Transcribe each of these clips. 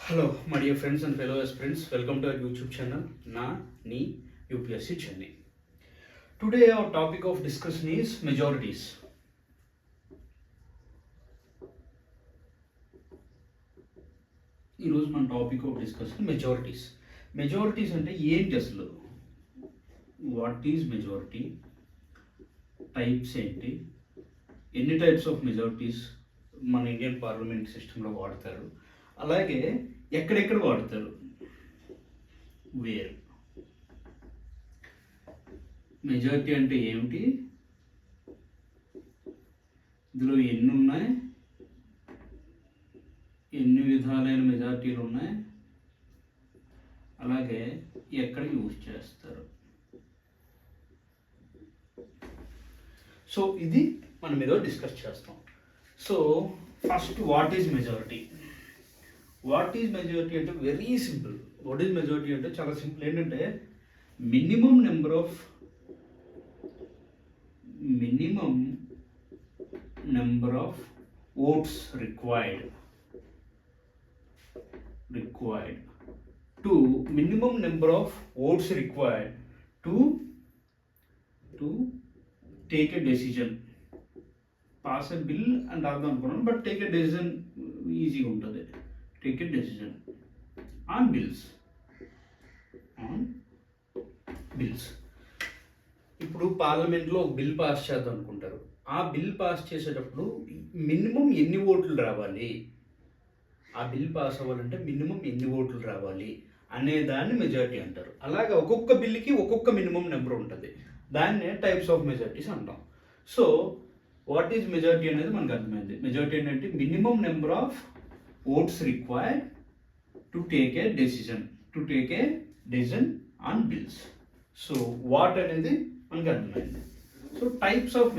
Hello, my dear friends and fellow aspirants. Welcome to our YouTube channel, Na Ni UPSC Chennai. Today, our topic of discussion is majorities. ఈరోజు మన topic of discussion majorities. Majorities అంటే ఏంటి అసలు? What is majority? Types ఏంటి? ఎన్ని types of majorities మన Indian parliament సిస్టంలో వాడతారు? అలాగే ఎక్కడెక్కడ వాడతారు? వేర్ మెజారిటీ అంటే ఏమిటి? ఇందులో ఎన్ని ఉన్నాయి? ఎన్ని విధాలైన మెజారిటీలు ఉన్నాయి? అలాగే ఎక్కడ యూజ్ చేస్తారు? సో ఇది మనం ఏదో డిస్కస్ చేస్తాం. So first what is majority? What is majority అంటే very simple. What is majority అంటే చాలా సింపుల్. ఏంటంటే minimum number of votes required to minimum number of votes required to take a decision. Pass a bill and all that, but take a decision easy untadi. Take a decision on bills. ఇప్పుడు పార్లమెంట్లో ఒక bill pass చేద్దాం అనుకుంటారు. ఆ bill pass చేసేటప్పుడు minimum ఎన్ని ఓట్లు రావాలి, ఆ బిల్ పాస్ అవ్వాలంటే మినిమం ఎన్ని ఓట్లు రావాలి అనే దాన్ని మెజారిటీ అంటారు. అలాగే ఒక్కొక్క బిల్లుకి ఒక్కొక్క మినిమం నెంబర్ ఉంటుంది. దాన్నే టైప్స్ ఆఫ్ మెజారిటీస్ అంటాం. సో వాట్ ఈజ్ మెజారిటీ అనేది మనకు అర్థమైంది. మెజారిటీ ఏంటంటే minimum number of votes required to take a decision on bills. So what అనేది మనకు అర్థమైంది. సో టైప్స్ ఆఫ్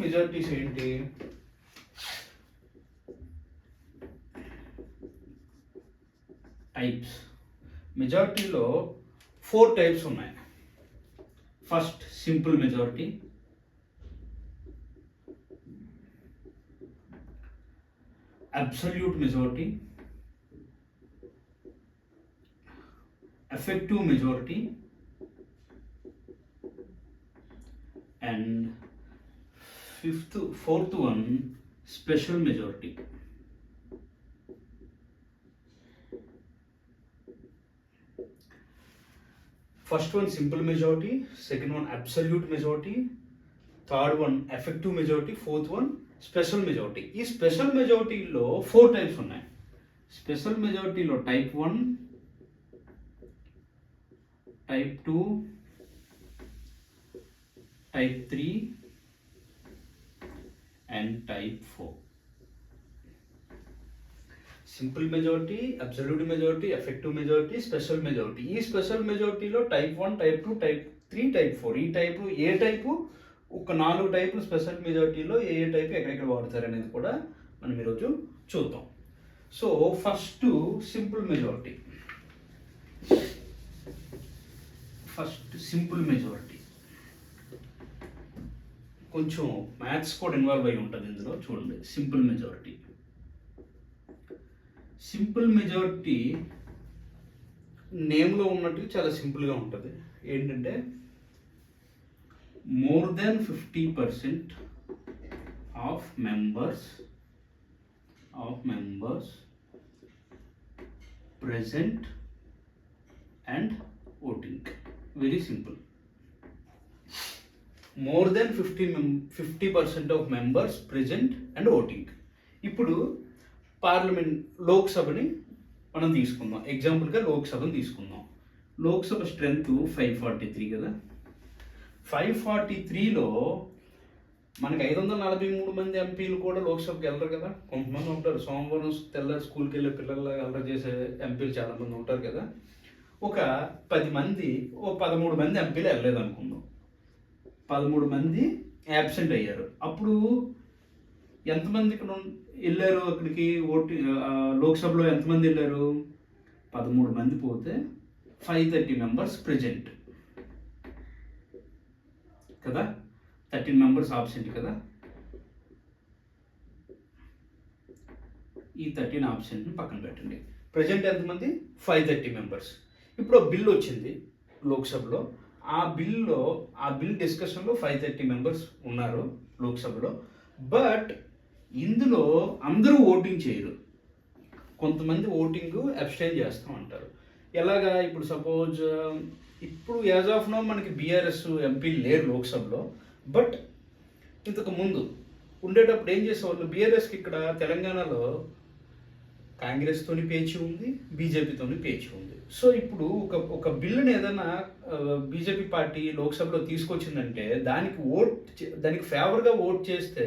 మెజారిటీస్ ఏంటి? టైప్స్ మెజారిటీలో 4 టైప్స్ ఉన్నాయి. First simple majority, absolute majority, effective majority and fourth one special majority. First one simple majority, second one absolute majority, third one effective majority, fourth one special majority. ఈ special మెజారిటీలో 4 types ఉన్నాయి. Special మెజారిటీలో type 1, type 2, type 3 and type 4. Simple majority, absolute majority, effective majority, special majority. ఈ special మెజారిటీలో type 1, type 2, type 3, type 4. ఈ type ఏ type ఒక 4 టైపులు special మెజారిటీలో ఏ type ఎక్కడెక్కడ వాడతారు అనేది కూడా మనం ఈరోజు చూద్దాం. So first simple majority. కొంచెం మ్యాథ్స్ కూడా ఇన్వాల్వ్ అయి ఉంటుంది ఇందులో. చూడండి, సింపుల్ మెజారిటీ నేమ్లో ఉన్నట్టు చాలా సింపుల్గా ఉంటుంది. ఏంటంటే more than 50% of members present and voting. Very simple. More than 50% of members present and voting. ఇప్పుడు పార్లమెంట్ లోక్సభని మనం తీసుకుందాం. ఎగ్జాంపుల్గా లోక్సభని తీసుకుందాం. లోక్సభ స్ట్రెంత్ 543 కదా. 543లో మనకి 543 మంది ఎంపీలు కూడా లోక్సభకి వెళ్ళరు కదా. కొంతమంది ఉంటారు, సోమవారం తెల్లారి స్కూల్కి వెళ్ళే పిల్లల్లాగా అల్లరి చేసే ఎంపీలు చాలామంది ఉంటారు కదా. ఒక 10 మంది, 13 మంది ఎంపీలు వెళ్ళలేదు అనుకుందాం. 13 మంది యాబ్సెంట్ అయ్యారు. అప్పుడు ఎంతమంది ఇక్కడ వెళ్ళారు అక్కడికి? లోక్సభలో ఎంతమంది వెళ్ళారు? 13 మంది పోతే 530 మెంబర్స్ ప్రెజెంట్ కదా, 13 మెంబర్స్ ఆబ్సెంట్ కదా. ఈ 13 ఆప్షన్ని పక్కన పెట్టండి. ప్రజెంట్ ఎంతమంది? 530 మెంబర్స్. ఇప్పుడు బిల్ వచ్చింది లోక్సభలో. ఆ బిల్ డిస్కషన్లో 530 మెంబర్స్ ఉన్నారు లోక్సభలో. బట్ ఇందులో అందరూ ఓటింగ్ చేయరు. కొంతమంది ఓటింగ్ అబ్స్టైన్ చేస్తూ ఉంటారు. ఎలాగా? ఇప్పుడు సపోజ్ ఇప్పుడు యాజ్ ఆఫ్ నో మనకి బీఆర్ఎస్ ఎంపీ లేరు లోక్సభలో. బట్ ఇంతకు ముందు ఉండేటప్పుడు ఏం చేసేవాళ్ళు? బీఆర్ఎస్కి ఇక్కడ తెలంగాణలో కాంగ్రెస్తోని పేచి ఉంది, బీజేపీతోని పేచి ఉంది. సో ఇప్పుడు ఒక బిల్లుని ఏదైనా బీజేపీ పార్టీ లోక్సభలో తీసుకొచ్చిందంటే దానికి ఫేవర్గా ఓట్ చేస్తే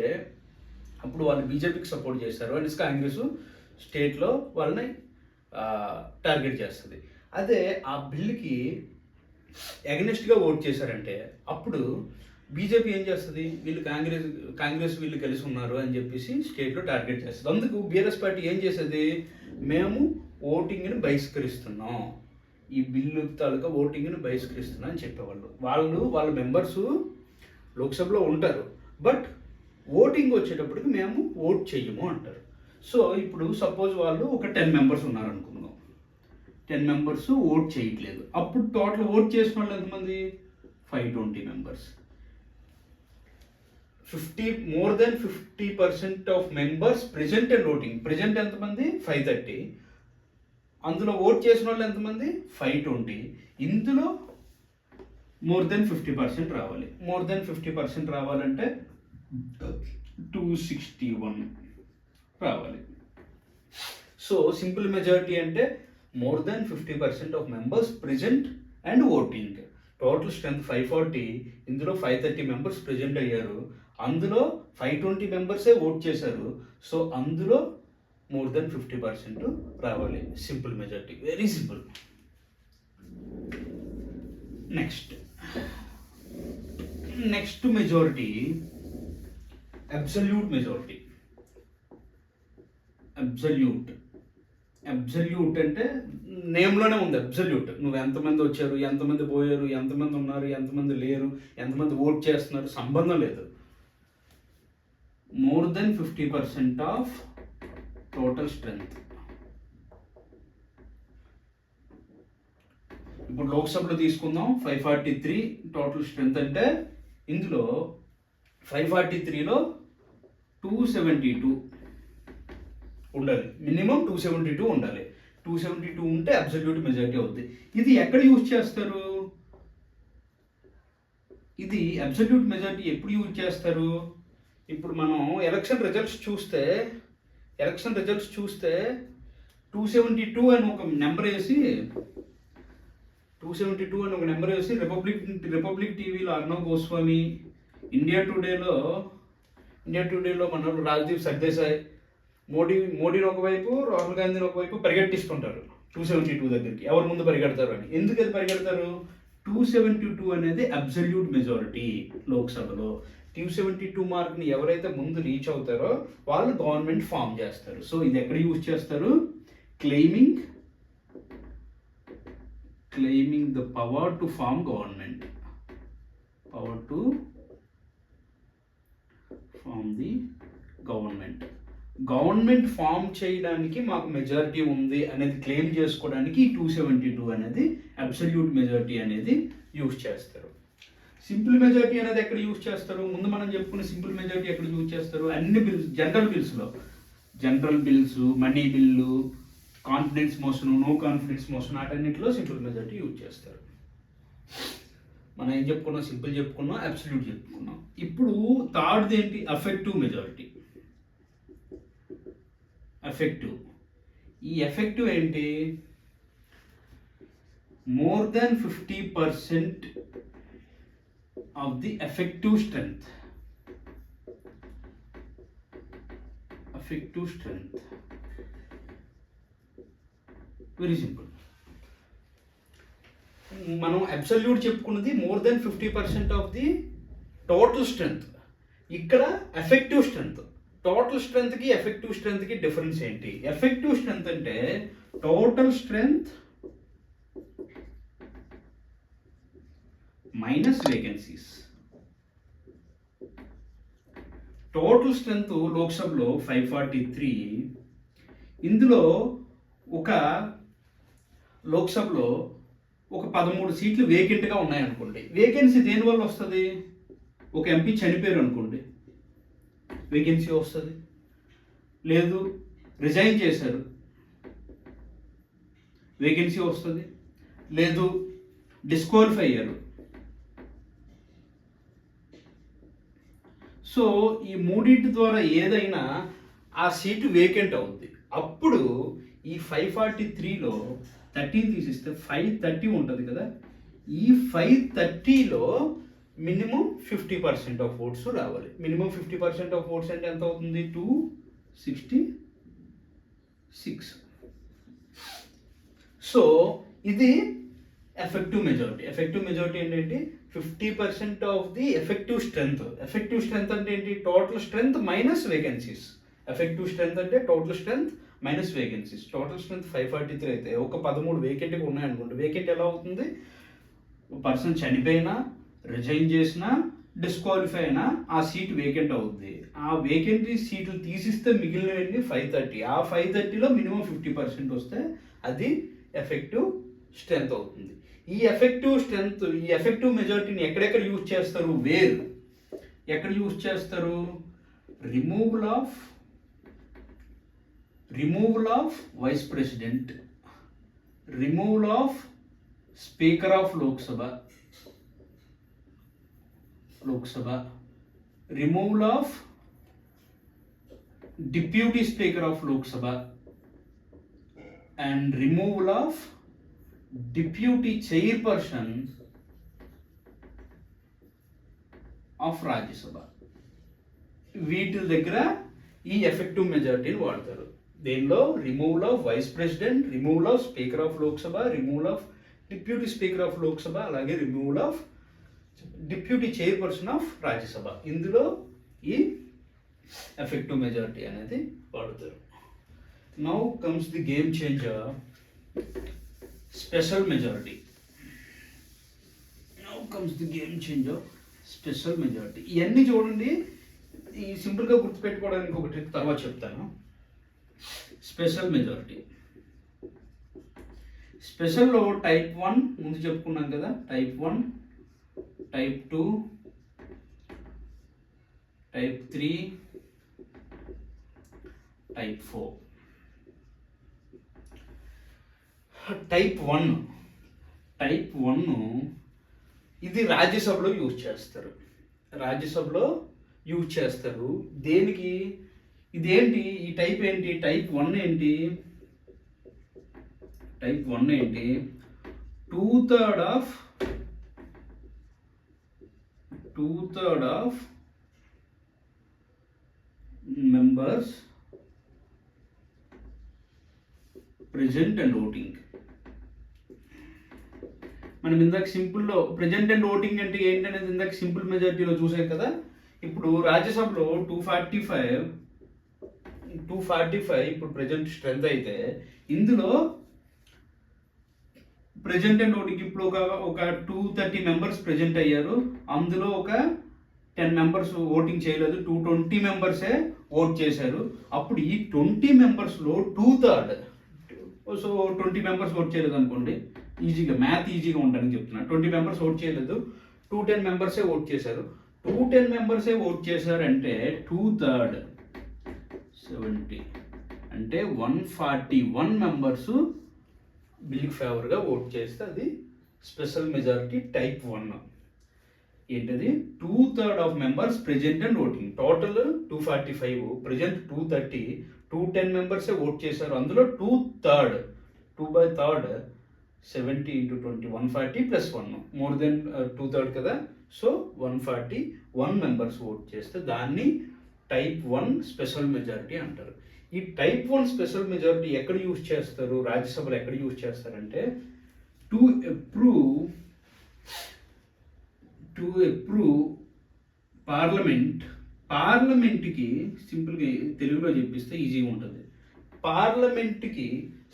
అప్పుడు వాళ్ళు బీజేపీకి సపోర్ట్ చేస్తారు అండ్ కాంగ్రెస్ స్టేట్లో వాళ్ళని టార్గెట్ చేస్తుంది. అదే ఆ బిల్లుకి అగెనిస్ట్గా ఓట్ చేశారంటే అప్పుడు బీజేపీ ఏం చేస్తుంది? వీళ్ళు కాంగ్రెస్ వీళ్ళు కలిసి ఉన్నారు అని చెప్పేసి స్టేట్లో టార్గెట్ చేస్తుంది. అందుకు బీఆర్ఎస్ పార్టీ ఏం చేసేది? మేము ఓటింగ్ని బహిష్కరిస్తున్నాం, ఈ బిల్లు తాలూకా ఓటింగ్ని బహిష్కరిస్తున్నాం అని చెప్పేవాళ్ళు. వాళ్ళ మెంబర్స్ లోక్సభలో ఉంటారు, బట్ ఓటింగ్ వచ్చేటప్పటికి మేము ఓట్ చెయ్యము అంటారు. సో ఇప్పుడు సపోజ్ వాళ్ళు ఒక 10 మెంబర్స్ ఉన్నారు అనుకుందాం. 10 మెంబర్స్ ఓట్ చేయట్లేదు. అప్పుడు టోటల్ ఓట్ చేసిన వాళ్ళు ఎంతమంది? 520 members. More than 50% of members present and voting. Present ఎంతమంది? 530. అందులో ఓట్ చేసిన వాళ్ళు ఎంతమంది? 520. ఇందులో మోర్ దెన్ 50% రావాలి. మోర్ దెన్ 50% రావాలంటే 261 రావాలి. సో సింపుల్ మెజారిటీ అంటే more than 50% of members present and voting. Total strength 540. ఇందులో 530 మెంబర్స్ ప్రెజెంట్ అయ్యారు. అందులో 520 మెంబర్సే ఓట్ చేశారు. సో అందులో మోర్ దెన్ 50% రావాలి. Simple majority, very simple. Next majority absolute majority. Absolute అంటే నేమ్లోనే ఉంది అబ్సల్యూట్. నువ్వు ఎంతమంది వచ్చారు, ఎంతమంది పోయారు, ఎంతమంది ఉన్నారు, ఎంతమంది లేరు, ఎంతమంది ఓట్ చేస్తున్నారు, సంబంధం లేదు. More than 50% of total strength. ఇప్పుడు లోక్సభలో తీసుకుందాం. 543 టోటల్ స్ట్రెంత్ అంటే ఇందులో 543లో 272 ఉండాలి. మినిమం 272 ఉండాలి. 272 ఉంటే అబ్సల్యూట్ మెజారిటీ అవుద్ది. ఇది ఎక్కడ యూజ్ చేస్తారు? ఇది అబ్సల్యూట్ మెజారిటీ ఎప్పుడు యూజ్ చేస్తారు? ఇప్పుడు మనం ఎలక్షన్ రిజల్ట్స్ చూస్తే 272 అని ఒక నెంబర్ వేసి రిపబ్లిక్ టీవీలో అర్ణవ్ గోస్వామి, ఇండియా టుడేలో మన రాజ్దీప్ సర్దేశాయ్ మోడీని ఒకవైపు, రాహుల్ గాంధీని ఒకవైపు పరిగెట్టిస్తుంటారు 272 దగ్గరికి. ఎవరు ముందు పరిగెడతారు అని. ఎందుకు అది పరిగెడతారు? 272 అనేది అబ్సల్యూట్ మెజారిటీ లోక్సభలో. 272 మార్క్ని ఎవరైతే ముందు రీచ్ అవుతారో వాళ్ళు గవర్నమెంట్ ఫామ్ చేస్తారు. సో ఇది ఎక్కడ యూజ్ చేస్తారు? Claiming the power to form government. Government form చేయడానికి మాకు మెజారిటీ ఉంది అనేది క్లెయిమ్ చేసుకోవడానికి 272 అనేది అబ్సల్యూట్ మెజారిటీ అనేది యూజ్ చేస్తారు. సింపుల్ మెజారిటీ అనేది ఎక్కడ యూజ్ చేస్తారు? ముందు మనం చెప్పుకున్న సింపుల్ మెజారిటీ ఎక్కడ యూజ్ చేస్తారు? అన్ని bills, general bills, money bill, confidence motion, no confidence motion, వాటన్నిటిలో సింపుల్ మెజారిటీ యూజ్ చేస్తారు. మనం ఏం చెప్పుకున్నాం? సింపుల్ చెప్పుకున్నాం, అబ్సల్యూట్ చెప్పుకున్నాం. ఇప్పుడు థర్డ్ ఏంటి? Effective majority. ఈ ఎఫెక్టివ్ ఏంటి? More than 50% of the effective strength. Very simple. మనం అబ్సల్యూట్ చెప్పుకున్నది more than 50% of the total strength. ఇక్కడ ఎఫెక్టివ్ స్ట్రెంగ్త్. టోటల్ స్ట్రెంగ్త్కి ఎఫెక్టివ్ స్ట్రెంగ్త్కి డిఫరెన్స్ ఏంటి? ఎఫెక్టివ్ స్ట్రెంగ్త్ అంటే total strength minus vacancies. Total strength లోక్సభలో 543, ఇందులో ఒక లోక్సభలో ఒక 13 సీట్లు వేకెంట్గా ఉన్నాయనుకోండి. వేకెన్సీ దేనివల్ల వస్తుంది? ఒక ఎంపీ చనిపోయారు అనుకోండి, వేకెన్సీ వస్తుంది. లేదు రిజైన్ చేశారు, వేకెన్సీ వస్తుంది. లేదు డిస్క్వాలిఫై అయ్యారు. సో ఈ మూడింటి ద్వారా ఏదైనా ఆ సీటు వేకెంట్ అవుద్ది. అప్పుడు ఈ 543లో 13 తీసిస్తే 530 ఉంటుంది కదా, ఈ 530లో మినిమం 50% ఆఫ్ ఓట్స్ రావాలి. మినిమం 50% ఆఫ్ ఓట్స్ అంటే ఎంత అవుతుంది? 266. సో ఇది ఎఫెక్టివ్ మెజారిటీ. ఎఫెక్టివ్ మెజారిటీ ఏంటంటే 50% of the effective strength. Effective strength అంటే ఏంటి? Total strength minus vacancies. Effective strength అంటే total strength minus vacancies. Total strength 543 అయితే ఒక 13 వేకెంట్గా ఉన్నాయనుకోండి. వేకెంట్ ఎలా అవుతుంది? పర్సన్ చనిపోయినా, రిజైన్ చేసినా, డిస్క్వాలిఫై అయినా ఆ సీట్ వేకెంట్ అవుద్ది. ఆ వేకెంట్ సీట్లు తీసిస్తే మిగిలినవన్నీ 530. ఆ 530లో మినిమం 50% వస్తే అది ఎఫెక్టివ్ స్ట్రెంత్ అవుతుంది. ఈ ఎఫెక్టివ్ స్ట్రెంత్, ఈ ఎఫెక్టివ్ మెజారిటీని ఎక్కడెక్కడ యూజ్ చేస్తారు? ఎక్కడ యూజ్ చేస్తారు? Removal of vice president, removal of speaker of Lok Sabha, removal of deputy speaker of Lok Sabha and removal of deputy chairperson of Rajya Sabha. వీటి దగ్గర ఈ ఎఫెక్టివ్ మెజారిటీని వాడతారు. దీనిలో removal of vice president, removal of speaker of Lok Sabha, removal of deputy speaker of Lok Sabha, అలాగే removal of deputy chairperson of Rajya Sabha. ఇందులో ఈ effective majority అనేది వాడుతారు. Now comes the game changer, special majority. Special majority ఇవన్నీ చూడండి. ఈ సింపుల్గా గుర్తుపెట్టుకోవడానికి ఒక ట్రిక్ తర్వాత చెప్తాను. స్పెషల్ మెజారిటీ, స్పెషల్లో టైప్ 1 ముందు చెప్పుకున్నాం కదా, type 1, type 2, type 3, type 4. Type 1 ఇది రాజ్యసభలో యూజ్ చేస్తారు. దేనికి? ఇదేంటి? ఈ టైప్ ఏంటి? టైప్ 1 ఏంటి? 2/3 of members present and voting. మనం ఇందాక సింపుల్లో ప్రెజెంట్ అండ్ ఓటింగ్ అంటే ఏంటనేది ఇందాక సింపుల్ మెజారిటీలో చూసాం కదా. ఇప్పుడు రాజ్యసభలో 245 ఇప్పుడు ప్రెజెంట్ స్ట్రెంత్ అయితే, ఇందులో ప్రెజెంట్ అండ్ ఓటింగ్ ఇప్పుడు ఒక 230 మెంబర్స్ ప్రెజెంట్ అయ్యారు. అందులో ఒక 10 మెంబర్స్ ఓటింగ్ చేయలేదు, 220 మెంబర్సే ఓట్ చేశారు. అప్పుడు ఈ 20 మెంబర్స్లో 2/3, సో 20 మెంబర్స్ ఓట్ చేయలేదు అనుకోండి, మ్యాథ్ ఈజీగా ఉంటానని చెప్తున్నా. 20 మెంబర్స్ ఓట్ చేయలేదు, 210 మెంబర్సే ఓట్ చేశారు. 210 మెంబర్సే ఓట్ చేశారంటే 2/3 70 అంటే 141 మెంబర్స్ బిల్కి ఫేవర్గా ఓట్ చేస్తే అది స్పెషల్ మెజారిటీ టైప్ 1. ఏంటది? 2/3 of members present and voting. Total 245, present 230, 210 మెంబర్సే ఓట్ చేశారు. అందులో 2/3 70 × 20 140 + 1 మోర్ దెన్ 2/3 కదా. సో 141 మెంబర్స్ ఓట్ చేస్తే దాన్ని టైప్ 1 స్పెషల్ మెజారిటీ అంటారు. ఈ టైప్ 1 స్పెషల్ మెజారిటీ ఎక్కడ యూజ్ చేస్తారు? రాజ్యసభలో ఎక్కడ యూజ్ చేస్తారంటే టు అప్రూవ్ పార్లమెంట్కి సింపుల్గా తెలుగులో చెప్పిస్తే ఈజీగా ఉంటుంది. పార్లమెంట్కి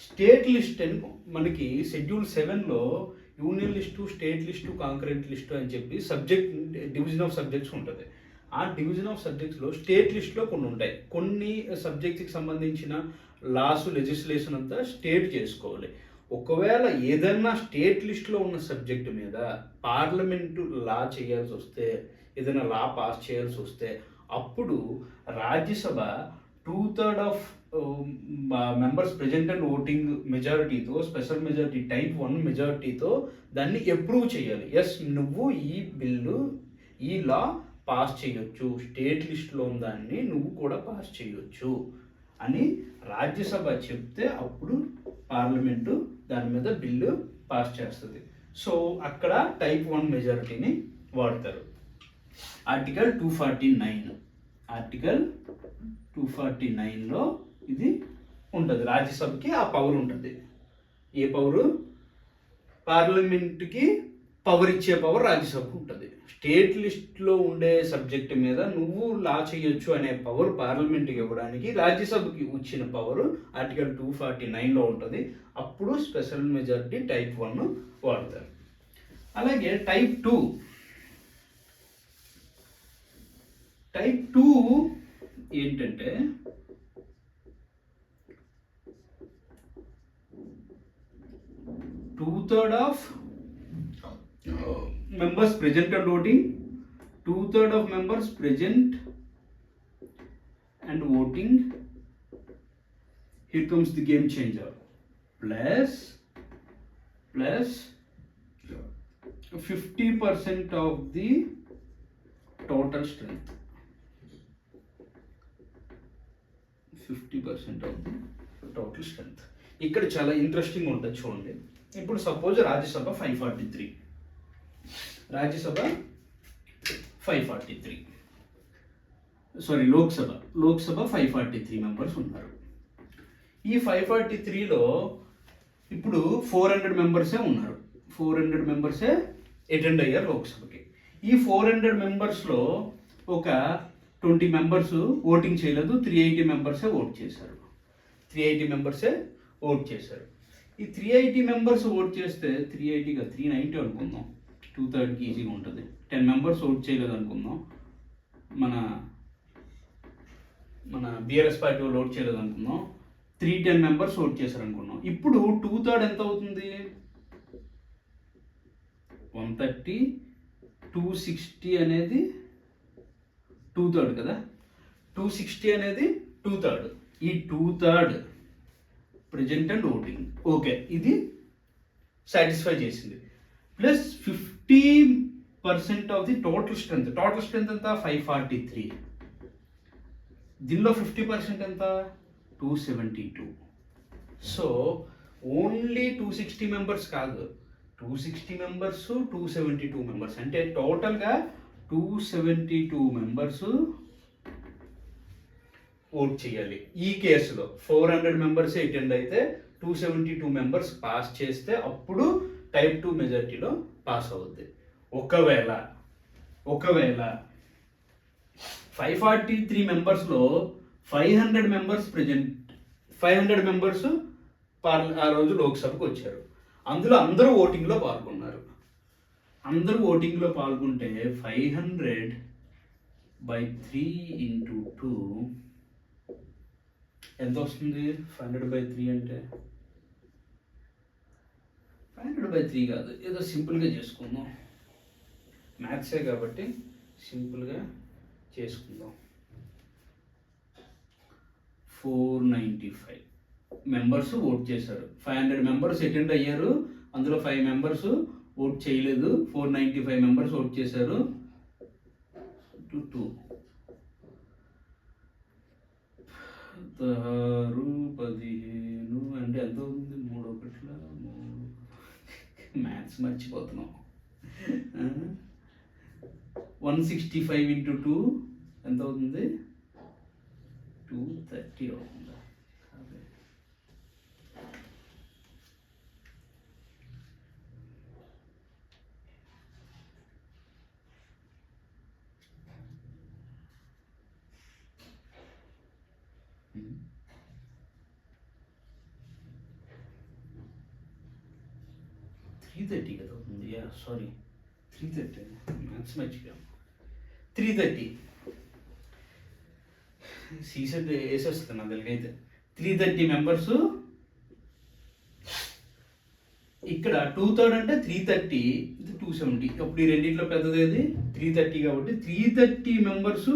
స్టేట్ లిస్ట్ అని మనకి షెడ్యూల్ 7లో union list, state list, concurrent list అని చెప్పి సబ్జెక్ట్ డివిజన్ ఆఫ్ సబ్జెక్ట్స్ ఉంటుంది. ఆ డివిజన్ ఆఫ్ సబ్జెక్ట్స్లో స్టేట్ లిస్ట్లో కొన్ని ఉంటాయి. కొన్ని సబ్జెక్ట్కి సంబంధించిన లాస్ లెజిస్లేషన్ అంతా స్టేట్ చేసుకోవాలి. ఒకవేళ ఏదన్నా స్టేట్ లిస్ట్లో ఉన్న సబ్జెక్టు మీద పార్లమెంటు లా చేయాల్సి వస్తే, ఏదైనా లా పాస్ చేయాల్సి వస్తే, అప్పుడు Rajya Sabha 2/3 of members present and voting మెజారిటీతో, స్పెషల్ మెజారిటీ టైప్ 1 మెజారిటీతో దాన్ని అప్రూవ్ చేయాలి. ఎస్, నువ్వు ఈ బిల్లు, ఈ లా పాస్ చేయొచ్చు, స్టేట్ లిస్ట్లో ఉన్న దాన్ని నువ్వు కూడా పాస్ చేయొచ్చు అని రాజ్యసభ చెప్తే అప్పుడు పార్లమెంటు దాని మీద బిల్లు పాస్ చేస్తుంది. సో అక్కడ టైప్ 1 మెజారిటీని వాడతారు. ఆర్టికల్ 249లో ఇది ఉంటుంది. రాజ్యసభకి ఆ పవర్ ఉంటుంది. ఏ పవరు? పార్లమెంటుకి పవర్ ఇచ్చే పవర్ రాజ్యసభకు ఉంటుంది. స్టేట్ లిస్ట్లో ఉండే సబ్జెక్టు మీద నువ్వు లా చేయొచ్చు అనే పవర్ పార్లమెంట్కి ఇవ్వడానికి రాజ్యసభకి వచ్చిన పవర్ ఆర్టికల్ 249లో ఉంటుంది. అప్పుడు స్పెషల్ మెజారిటీ టైప్ 1 వాడతారు. అలాగే టైప్ 2 ఏంటంటే two-thirds of members present and voting, 2/3 of members present and voting. Here comes the game changer. Plus 50% of the total strength. 50% of the total strength. ఇక్కడ చాలా interesting ఉంటుంది చూడండి. ఇప్పుడు సపోజ్ రాజ్యసభ 543, లోక్సభ 543 మెంబర్స్ ఉన్నారు. ఈ 543లో ఇప్పుడు 400 మెంబర్సే ఉన్నారు. 400 మెంబర్సే అటెండ్ అయ్యారు లోక్సభకి. ఈ 400 మెంబర్స్లో ఒక 20 మెంబర్స్ ఓటింగ్ చేయలేదు, 380 మెంబర్సే ఓట్ చేశారు. 380 మెంబర్స్ ఓట్ చేస్తే 380గా 390 అనుకుందాం, 2/3కి ఈజీగా ఉంటుంది. 10 మెంబర్స్ ఓట్ చేయలేదు అనుకుందాం, మన బీఆర్ఎస్ పార్టీ వాళ్ళు ఓట్ చేయలేదు అనుకుందాం, 310 మెంబర్స్ ఓట్ చేశారు అనుకున్నాం. ఇప్పుడు 2/3 ఎంత అవుతుంది? 130, 260 అనేది 2/3 కదా. 260 అనేది 2/3. ఈ 2/3 ప్రెజెంట్ అండ్ ఓటింగ్, ఓకే, ఇది సాటిస్ఫై చేసింది. Plus 50% of the total strength ఎంత? 543. దీనిలో 50% ఎంత? 272. సో ఓన్లీ 260 మెంబర్స్ కాదు, 260 మెంబర్స్, 272 మెంబర్స్, అంటే టోటల్గా 272 మెంబర్స్ ఓట్ చేయాలి. ఈ కేసులో 400 మెంబర్స్ అటెండ్ అయితే 272 మెంబర్స్ పాస్ చేస్తే అప్పుడు టైప్ 2 మెజారిటీలో పాస్ అవుద్ది. ఒకవేళ 543 మెంబర్స్లో 500 మెంబర్స్ ఆ రోజు లోక్సభకు వచ్చారు. అందులో అందరూ ఓటింగ్లో పాల్గొన్నారు. అందరూ ఓటింగ్లో పాల్గొంటే 500/3 × 2 ఎంత వస్తుంది? 500/3 అంటే 500/3 కాదు, ఏదో సింపుల్గా చేసుకుందాం. మ్యాథ్సే కాబట్టి సింపుల్గా చేసుకుందాం. 495 మెంబర్స్ ఓట్ చేశారు. 500 మెంబర్స్ అటెండ్ అయ్యారు, అందులో 5 మెంబర్స్ ఓట్ చేయలేదు. 495 మెంబర్స్ ఓట్ చేశారు. 2 6, 15 అంటే ఎంత అవుతుంది? 3 1 మ్యాథ్స్ మర్చిపోతున్నాం. 165 × 2 ఎంత అవుతుంది? 230 అవుతుందా? అదే 330 కదా అవుతుంది. సారీ, 330 మ్యాథ్స్ మర్చిపోయాం. 330 సీసెట్ వేసేస్తున్నా తెలుగైతే 330 మెంబర్స్. ఇక్కడ 2/3 అంటే 330, ఇది 270. అప్పుడు ఈ రెండింటిలో పెద్దది ఏది 330 కాబట్టి 330 మెంబర్స్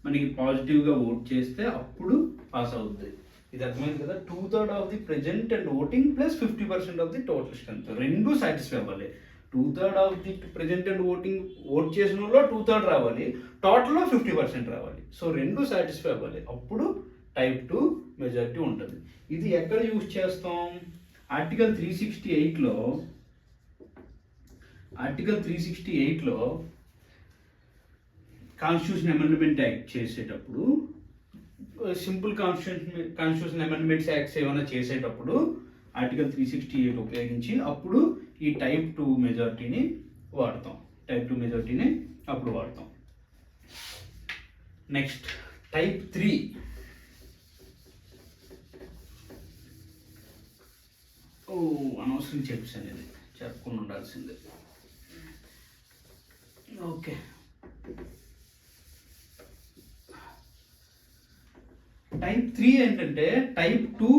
మనకి పాజిటివ్గా ఓట్ చేస్తే అప్పుడు పాస్ అవుతుంది. ఇది అర్థమైంది కదా. 2/3 of the present and voting plus 50% of the total strength రెండు సాటిస్ఫై అవ్వాలి. 2/3 of the present and voting vote చేసిన వాళ్ళు 2/3 రావాలి, టోటల్లో 50% రావాలి. సో రెండు సాటిస్ఫై అవ్వాలి, అప్పుడు టైప్ 2 మెజారిటీ ఉంటుంది. ఇది ఎక్కడ యూజ్ చేస్తాం? ఆర్టికల్ 368లో కాన్స్టిట్యూషన్ అమెండ్మెంట్ యాక్ట్ చేసేటప్పుడు, సింపుల్ కాన్స్టిట్యూషన్ అమెండ్మెంట్స్ యాక్ట్స్ ఏమైనా చేసేటప్పుడు ఆర్టికల్ 368 ఉపయోగించి అప్పుడు ఈ టైప్ 2 మెజారిటీని వాడతాం. అప్పుడు వాడతాం. Next type 3. అనవసరం చెప్పాను, ఇది చెప్పకుండా ఉండాల్సిందే. ఓకే, టైప్ 3 ఏంటంటే type 2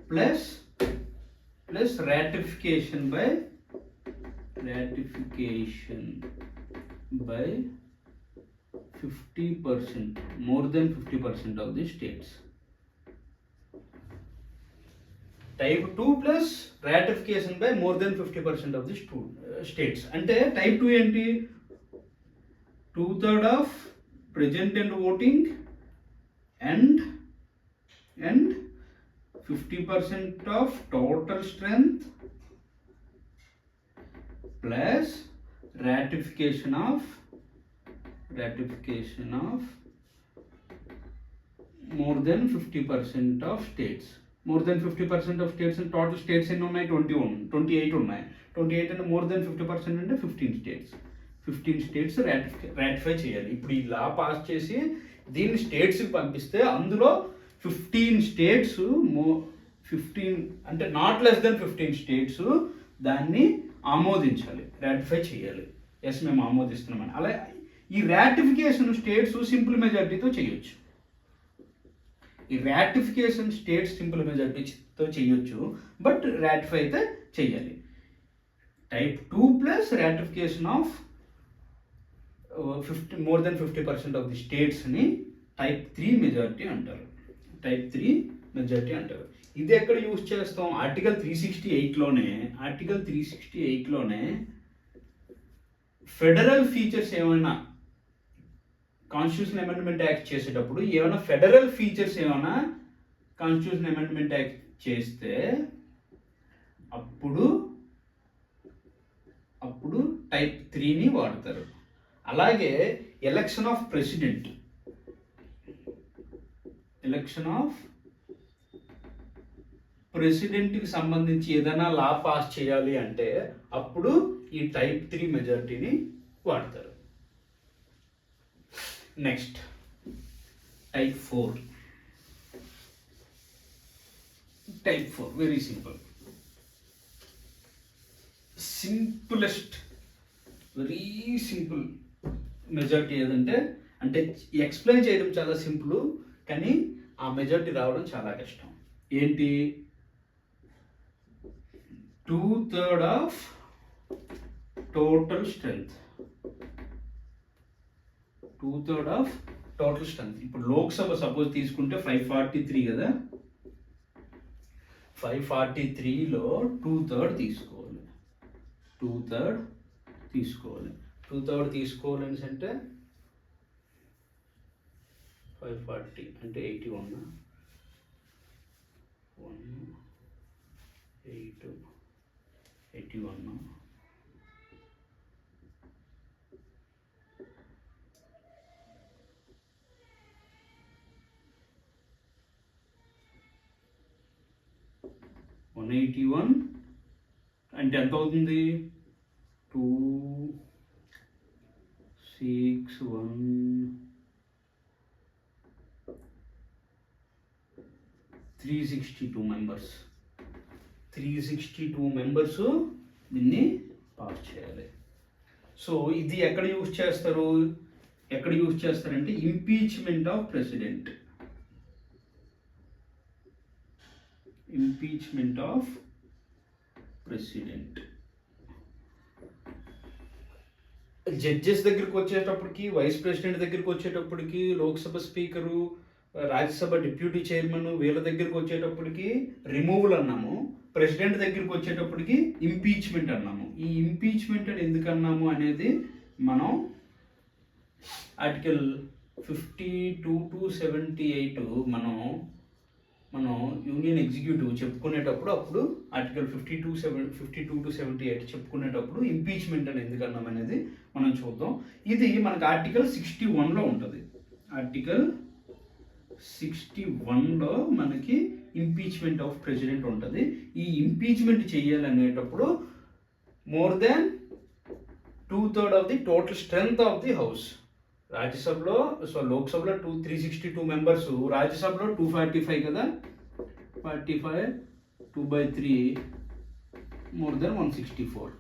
plus ratification by 50%, more than 50% of the states. Type 2 plus ratification by more than 50% of the states. అంటే టైప్ 2 ఏంటి? 2/3 of present and voting and 50% of total strength plus ratification of more than 50% of states. More than 50% of states and total states ఎన్ని ఉన్నాయి? 28 ఉన్నాయి. 28 అంటే more than 50% అంటే 15 states ratify చేయాలి. ఇప్పుడు ఈ లా పాస్ చేసి దీన్ని స్టేట్స్కి పంపిస్తే అందులో 15 స్టేట్స్, 15 అంటే నాట్ లెస్ దెన్ 15 స్టేట్స్ దాన్ని ఆమోదించాలి, రాటిఫై చేయాలి. ఎస్, మేము ఆమోదిస్తున్నామని. అలా ఈ రాటిఫికేషన్ స్టేట్స్ సింపుల్ మెజారిటీతో చేయొచ్చు. బట్ రాటిఫై అయితే చెయ్యాలి. Type 2 plus ratification of more than 50% of the స్టేట్స్ని టైప్ 3 మెజారిటీ అంటారు. ఇది ఎక్కడ యూజ్ చేస్తాం? ఆర్టికల్ 368లోనే ఫెడరల్ ఫీచర్స్ ఏమైనా కాన్స్టిట్యూషన్ అమెండ్మెంట్ యాక్ట్ చేసేటప్పుడు ఏమైనా ఫెడరల్ ఫీచర్స్ ఏమైనా కాన్స్టిట్యూషన్ అమెండ్మెంట్ యాక్ట్ చేస్తే అప్పుడు టైప్ 3ని వాడతారు. అలాగే ఎలక్షన్ ఆఫ్ ప్రెసిడెంట్కి సంబంధించి ఏదైనా లా పాస్ చేయాలి అంటే అప్పుడు ఈ టైప్ 3 మెజారిటీని వాడతారు. Next type 4. Very very simple majority ఏదంటే, అంటే ఎక్స్ప్లెయిన్ చేయడం చాలా సింపుల్, కానీ ఆ మెజారిటీ రావడం చాలా కష్టం. ఏంటి? 2/3 ఆఫ్ టోటల్ స్ట్రెంత్. ఇప్పుడు లోక్సభ సపోజ్ తీసుకుంటే 543 కదా, 543లో 2/3 తీసుకోవాలి. 2/3 తీసుకోవాలని అంటే 540 అంటే 81, 81 181 అంటే ఎంత అవుతుంది? 362 మెంబర్స్ దీన్ని పాస్ చేయాలి. సో ఇది ఎక్కడ యూజ్ చేస్తారంటే impeachment of president. Impeachment of president. Judges దగ్గరికి వచ్చేటప్పటికి, వైస్ ప్రెసిడెంట్ దగ్గరికి వచ్చేటప్పటికి, Lok Sabha speaker, Rajya Sabha deputy chairman వీళ్ళ దగ్గరికి వచ్చేటప్పటికి రిమూవల్ అన్నాము. ప్రెసిడెంట్ దగ్గరికి వచ్చేటప్పటికి ఇంపీచ్మెంట్ అన్నాము. ఈ ఇంపీచ్మెంట్ అని ఎందుకు అన్నాము అనేది మనం ఆర్టికల్ 52 to 78 మనం యూనియన్ ఎగ్జిక్యూటివ్ చెప్పుకునేటప్పుడు అప్పుడు ఆర్టికల్ 52 to 78 చెప్పుకునేటప్పుడు ఇంపీచ్మెంట్ అని ఎందుకు అన్నాం అనేది మనం చూద్దాం. ఇది మనకు ఆర్టికల్ 61లో ఉంటుంది. ఆర్టికల్ 61లో మనకి ఇంపీచ్మెంట్ ఆఫ్ ప్రెసిడెంట్ ఉంటుంది. ఈ ఇంపీచ్మెంట్ చేయాలనేటప్పుడు more than 2/3 of the total strength of the house. రాజ్యసభలో లోక్సభలో 362 మెంబర్స్, రాజ్యసభలో 245 కదా, 45 2/3 మోర్ దెన్ 164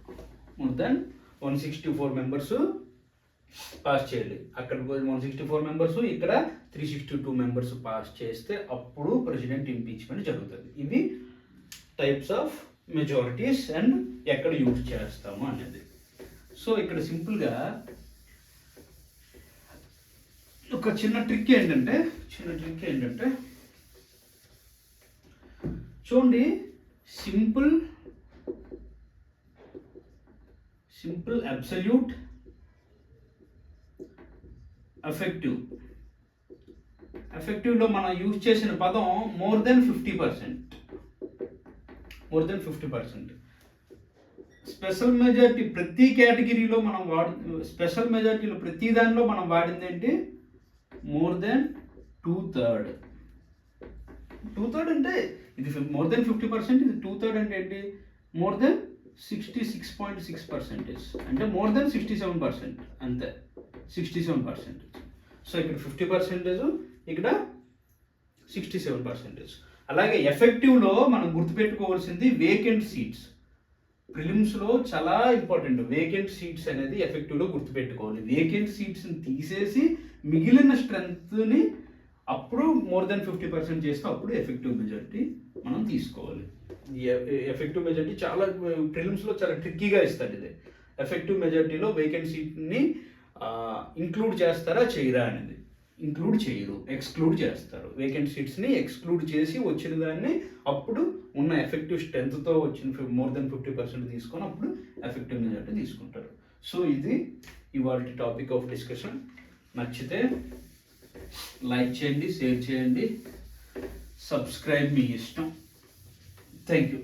మెంబర్స్ పాస్ చేయాలి. అక్కడ 164 మెంబర్స్, ఇక్కడ 362 మెంబర్స్ పాస్ చేస్తే అప్పుడు ప్రెసిడెంట్ ఇంపీచ్మెంట్ జరుగుతుంది. ఇవి టైప్స్ ఆఫ్ మెజారిటీస్ అండ్ ఎక్కడ యూజ్ చేస్తాము అనేది. సో ఇక్కడ సింపుల్గా ఒక చిన్న ట్రిక్ ఏంటంటే చూడండి, సింపుల్ అబ్సల్యూట్ ఎఫెక్టివ్లో మనం యూజ్ చేసిన పదం మోర్ దెన్ 50%. స్పెషల్ మెజారిటీ ప్రతి కేటగిరీలో మనం స్పెషల్ మెజారిటీలో ప్రతి దానిలో మనం వాడింది ఏంటి, మోర్ దెన్ 2/3 అంటే ఇది మోర్ దెన్ 50%, ఇది 2/3 అంటే ఏంటి, మోర్ దెన్ 66.6%, అంటే మోర్ దెన్ 67%, అంతే 67%. సో ఇక్కడ 50%, ఇక్కడ 67%. అలాగే ఎఫెక్టివ్లో మనం గుర్తుపెట్టుకోవాల్సింది వేకెంట్ సీట్స్. ప్రిలిమ్స్లో చాలా ఇంపార్టెంట్ వేకెంట్ సీట్స్ అనేది ఎఫెక్టివ్లో గుర్తుపెట్టుకోవాలి. వేకెంట్ సీట్స్ని తీసేసి మిగిలిన స్ట్రెంగ్త్ని అప్పుడు మోర్ దెన్ 50% చేస్తే అప్పుడు ఎఫెక్టివ్ మెజారిటీ మనం తీసుకోవాలి. ఎఫెక్టివ్ మెజారిటీ చాలా ప్రిలిమ్స్లో చాలా ట్రిక్కీగా ఇస్తాడు. ఇది ఎఫెక్టివ్ మెజారిటీలో వేకెంట్ సీట్ని ఇంక్లూడ్ చేస్తారా చేయరా అనేది. ఇంక్లూడ్ చేయరు, ఎక్స్క్లూడ్ చేస్తారు. వేకెంట్ సీట్స్ని ఎక్స్క్లూడ్ చేసి వచ్చిన దాన్ని అప్పుడు ఉన్న ఎఫెక్టివ్ స్ట్రెంగ్త్తో వచ్చిన మోర్ దెన్ 50% తీసుకొని అప్పుడు ఎఫెక్టివ్ మెజారిటీ తీసుకుంటారు. సో ఇది ఇవాళ టాపిక్ ఆఫ్ డిస్కషన్. నచ్చితే లైక్ చేయండి, షేర్ చేయండి, సబ్స్క్రైబ్ మీ ఇష్టం. Thank you.